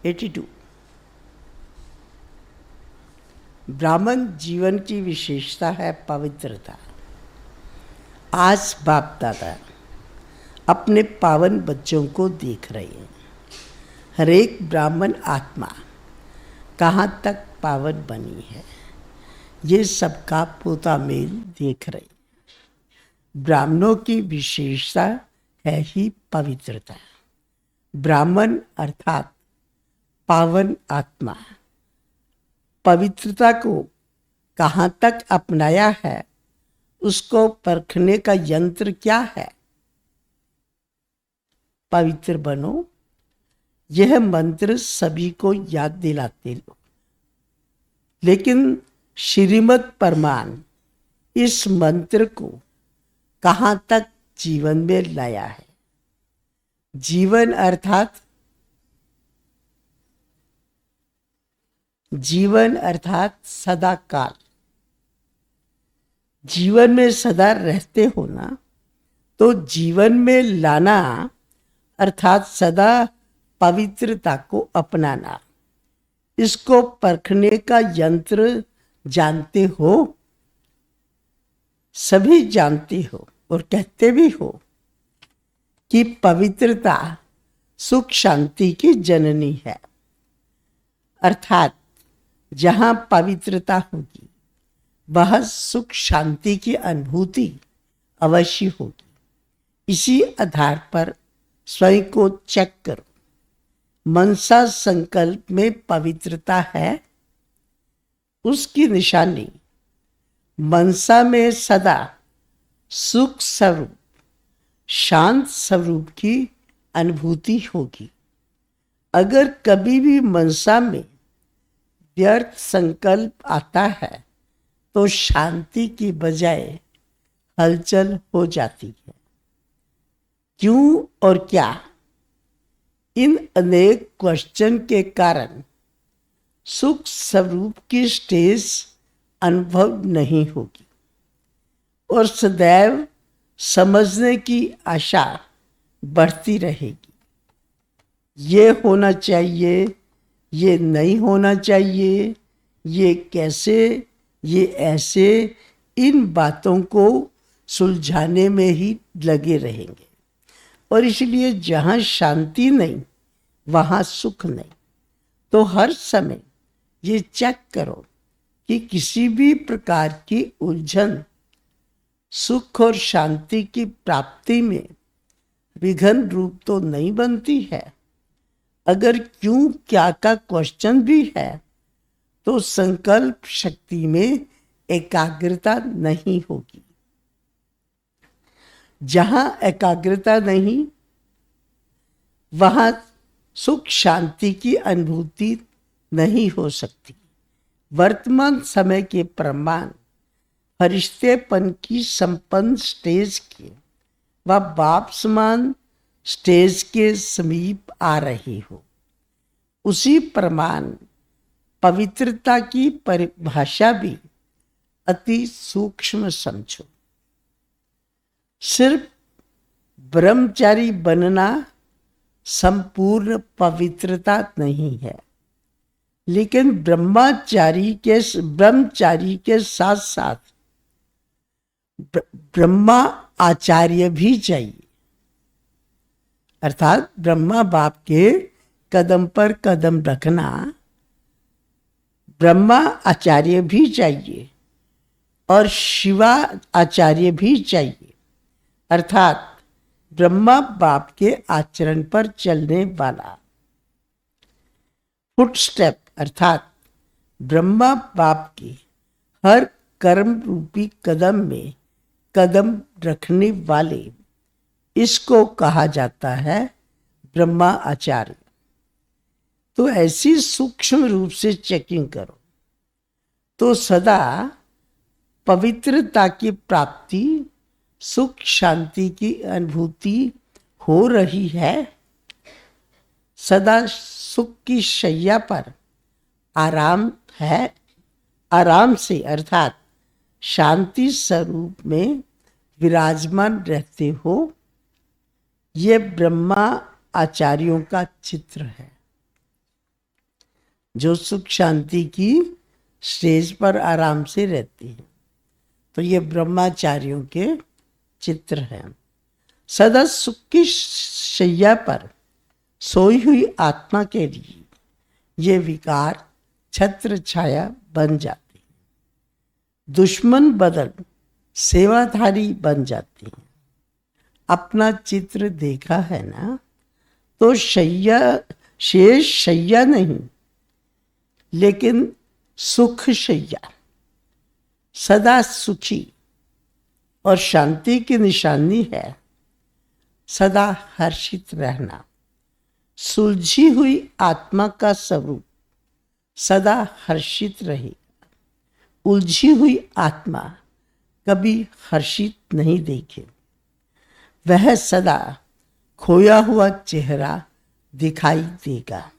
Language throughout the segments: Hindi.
82। ब्राह्मण जीवन की विशेषता है पवित्रता। आज बाप दादा अपने पावन बच्चों को देख रहे हैं। हर एक ब्राह्मण आत्मा कहाँ तक पावन बनी है, ये सबका पोता मेल देख रहे हैं। ब्राह्मणों की विशेषता है ही पवित्रता। ब्राह्मण अर्थात पावन आत्मा पवित्रता को कहाँ तक अपनाया है, उसको परखने का यंत्र क्या है? पवित्र बनो, यह मंत्र सभी को याद दिलाते लो। लेकिन श्रीमद् परमान इस मंत्र को कहाँ तक जीवन में लाया है? जीवन अर्थात सदा काल। जीवन में सदा रहते हो ना, तो जीवन में लाना अर्थात सदा पवित्रता को अपनाना। इसको परखने का यंत्र जानते हो? सभी जानते हो और कहते भी हो कि पवित्रता सुख शांति की जननी है। अर्थात जहाँ पवित्रता होगी वह सुख शांति की अनुभूति अवश्य होगी। इसी आधार पर स्वयं को चेक करो। मनसा संकल्प में पवित्रता है, उसकी निशानी मनसा में सदा सुख स्वरूप शांत स्वरूप की अनुभूति होगी। अगर कभी भी मनसा में व्यर्थ संकल्प आता है तो शांति की बजाय हलचल हो जाती है। क्यों और क्या? इन अनेक क्वेश्चन के कारण सुख स्वरूप की स्टेज अनुभव नहीं होगी और सदैव समझने की आशा बढ़ती रहेगी। ये होना चाहिए, ये नहीं होना चाहिए, ये कैसे, ये ऐसे, इन बातों को सुलझाने में ही लगे रहेंगे। और इसलिए जहाँ शांति नहीं वहाँ सुख नहीं। तो हर समय ये चेक करो कि किसी भी प्रकार की उलझन सुख और शांति की प्राप्ति में विघ्न रूप तो नहीं बनती है। अगर क्यों क्या का क्वेश्चन भी है तो संकल्प शक्ति में एकाग्रता नहीं होगी। जहाँ एकाग्रता नहीं वहाँ सुख शांति की अनुभूति नहीं हो सकती। वर्तमान समय के प्रमाण फरिश्तेपन की संपन्न स्टेज के व बाप समान स्टेज के समीप आ रही हो। उसी प्रमाण पवित्रता की परिभाषा भी अति सूक्ष्म समझो। सिर्फ ब्रह्मचारी बनना संपूर्ण पवित्रता नहीं है, लेकिन ब्रह्मचारी के साथ साथ ब्रह्मा आचार्य भी चाहिए। अर्थात ब्रह्मा बाप के कदम पर कदम रखना, ब्रह्मा आचार्य भी चाहिए और शिवा आचार्य भी चाहिए। अर्थात ब्रह्मा बाप के आचरण पर चलने वाला। फुटस्टेप अर्थात ब्रह्मा बाप के हर कर्म रूपी कदम में कदम रखने वाले, इसको कहा जाता है ब्रह्मा आचार्य। तो ऐसी सूक्ष्म रूप से चेकिंग करो तो सदा पवित्रता की प्राप्ति, सुख शांति की अनुभूति हो रही है। सदा सुख की शैया पर आराम है, आराम से अर्थात शांति स्वरूप में विराजमान रहते हो। ये ब्रह्मा आचार्यों का चित्र है। जो सुख शांति की स्टेज पर आराम से रहती है। तो ये ब्रह्मचारियों के चित्र हैं। सदा सुख की शैया पर सोई हुई आत्मा के लिए ये विकार छत्र छाया बन जाते हैं, दुश्मन बदल सेवाधारी बन जाते हैं। अपना चित्र देखा है ना, तो शैया शेष शैया नहीं, लेकिन सुख शैया, सदा सुखी और शांति की निशानी है सदा हर्षित रहना। सुलझी हुई आत्मा का स्वरूप सदा हर्षित रहेगा। उलझी हुई आत्मा कभी हर्षित नहीं देखे। वह सदा खोया हुआ चेहरा दिखाई देगा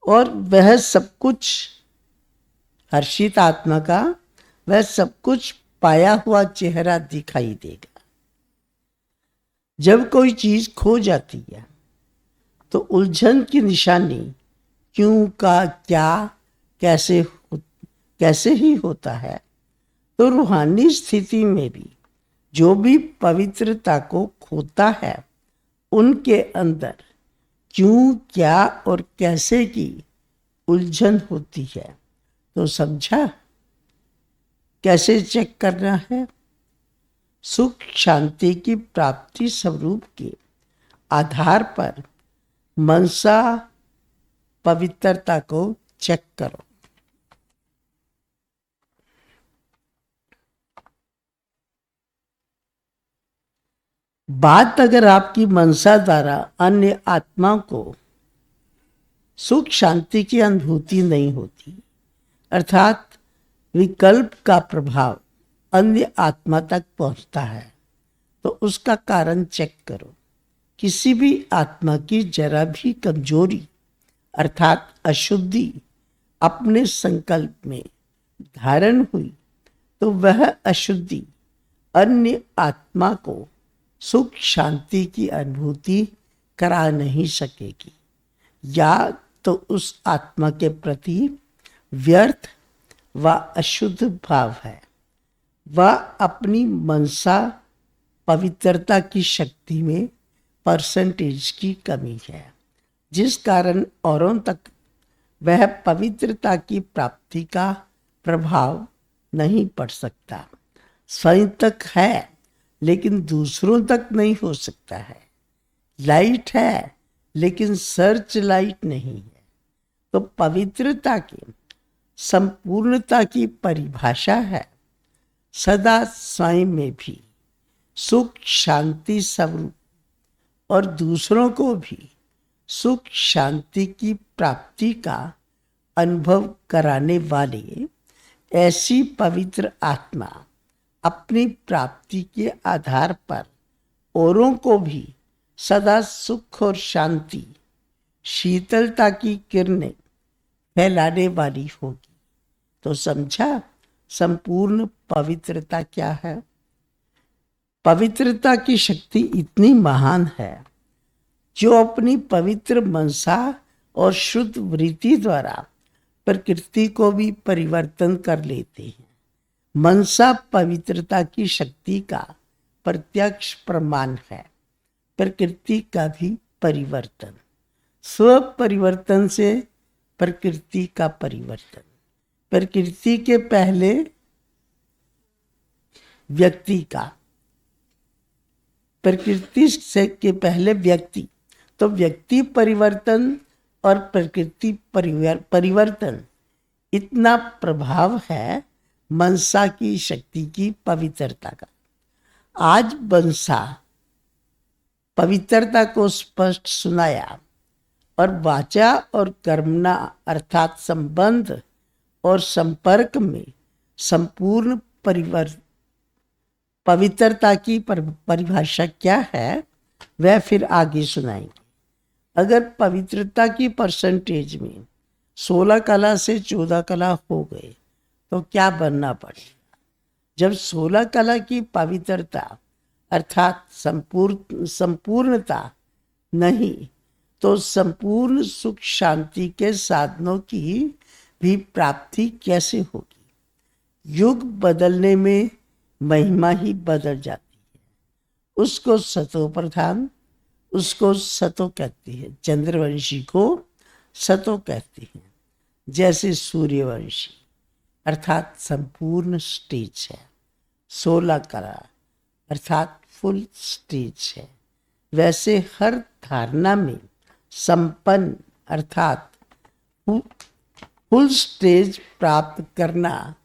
और वह सब कुछ, हर्षित आत्मा का वह सब कुछ पाया हुआ चेहरा दिखाई देगा। जब कोई चीज खो जाती है तो उलझन की निशानी क्यों का क्या कैसे ही होता है। तो रूहानी स्थिति में भी जो भी पवित्रता को खोता है, उनके अंदर क्यों क्या और कैसे की उलझन होती है। तो समझा कैसे चेक करना है। सुख शांति की प्राप्ति स्वरूप के आधार पर मनसा पवित्रता को चेक करो। बात अगर आपकी मनसा द्वारा अन्य आत्मा को सुख शांति की अनुभूति नहीं होती, अर्थात विकल्प का प्रभाव अन्य आत्मा तक पहुंचता है, तो उसका कारण चेक करो। किसी भी आत्मा की जरा भी कमजोरी अर्थात अशुद्धि अपने संकल्प में धारण हुई, तो वह अशुद्धि अन्य आत्मा को सुख शांति की अनुभूति करा नहीं सकेगी, या तो उस आत्मा के प्रति व्यर्थ व अशुद्ध भाव है, वह अपनी मनसा पवित्रता की शक्ति में परसेंटेज की कमी है, जिस कारण औरों तक वह पवित्रता की प्राप्ति का प्रभाव नहीं पड़ सकता। स्वयं तक है लेकिन दूसरों तक नहीं हो सकता है। लाइट है लेकिन सर्च लाइट नहीं है। तो पवित्रता की संपूर्णता की परिभाषा है सदा स्वयं में भी सुख शांति स्वरूप और दूसरों को भी सुख शांति की प्राप्ति का अनुभव कराने वाले ऐसी पवित्र आत्मा अपनी प्राप्ति के आधार पर औरों को भी सदा सुख और शांति शीतलता की किरणें फैलाने वाली होगी। तो समझा संपूर्ण पवित्रता क्या है। पवित्रता की शक्ति इतनी महान है जो अपनी पवित्र मनसा और शुद्ध वृत्ति द्वारा प्रकृति को भी परिवर्तन कर लेते हैं। मनसा पवित्रता की शक्ति का प्रत्यक्ष प्रमाण है। प्रकृति का भी परिवर्तन, स्व परिवर्तन से प्रकृति का परिवर्तन, प्रकृति के पहले व्यक्ति का, प्रकृति से के पहले व्यक्ति, तो व्यक्ति परिवर्तन और प्रकृति परिवर्तन, इतना प्रभाव है मनसा की शक्ति की पवित्रता का। आज मनसा पवित्रता को स्पष्ट सुनाया और वाचा और कर्मणा अर्थात संबंध और संपर्क में संपूर्ण पवित्रता की परिभाषा क्या है वह फिर आगे सुनाएंगे। अगर पवित्रता की परसेंटेज में 16 कला से 14 कला हो गए तो क्या बनना पड़ेगा। जब 16 कला की पवित्रता अर्थात संपूर्णता नहीं तो संपूर्ण सुख शांति के साधनों की भी प्राप्ति कैसे होगी। युग बदलने में महिमा ही बदल जाती है। उसको सतो प्रधान, उसको सतो कहती है, चंद्रवंशी को सतो कहती है। जैसे सूर्यवंशी अर्थात संपूर्ण स्टेज है, 16 कला अर्थात फुल स्टेज है, वैसे हर धारणा में संपन्न अर्थात फुल स्टेज प्राप्त करना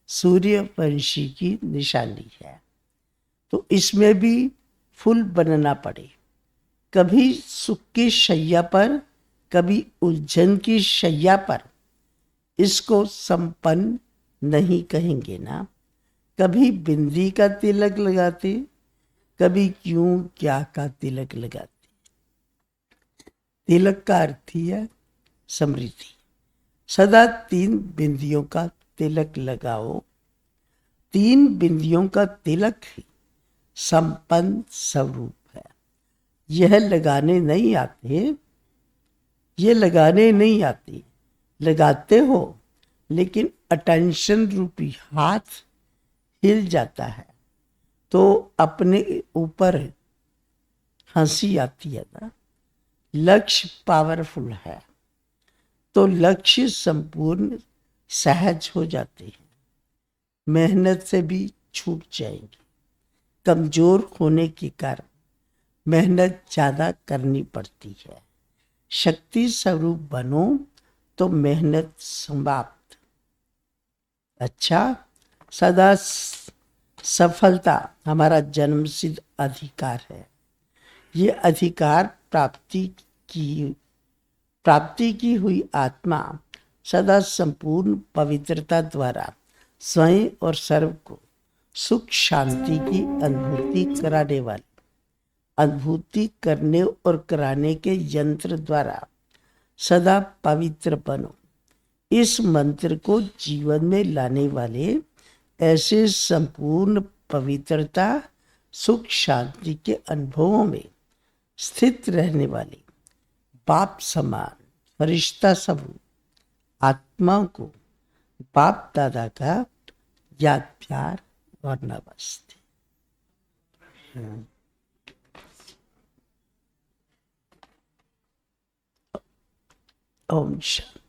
सूर्यवंशी की निशानी है। तो इसमें भी फुल बनना पड़े। कभी सुख की शैया पर, कभी उलझन की शैया पर, इसको संपन्न नहीं कहेंगे ना। कभी बिंदी का तिलक लगाते, कभी क्यों क्या का तिलक लगाते। तिलक का अर्थ ही है समृद्धि। सदा 3 बिंदियों का तिलक लगाओ। 3 बिंदियों का तिलक ही संपन्न स्वरूप है। यह लगाने नहीं आते, ये लगाने नहीं आती, लगाते हो लेकिन अटेंशन रूपी हाथ हिल जाता है तो अपने ऊपर हंसी आती है ना। लक्ष्य पावरफुल है तो लक्ष्य संपूर्ण सहज हो जाते हैं। मेहनत से भी छूट जाएंगी। कमजोर होने के कारण मेहनत ज्यादा करनी पड़ती है। शक्ति स्वरूप बनो तो मेहनत समाप्त। अच्छा, सदा सफलता हमारा जन्मसिद्ध अधिकार है। ये अधिकार प्राप्ति की हुई आत्मा सदा संपूर्ण पवित्रता द्वारा स्वयं और सर्व को सुख शांति की अनुभूति कराने वाली, अनुभूति करने और कराने के यंत्र द्वारा सदा पवित्र बनो। इस मंत्र को जीवन में लाने वाले ऐसे संपूर्ण पवित्रता सुख शांति के अनुभवों में स्थित रहने वाले बाप समान फरिश्ता स्वरूप आत्माओं को बाप दादा का याद प्यार और नमस्ते। ओम शांति।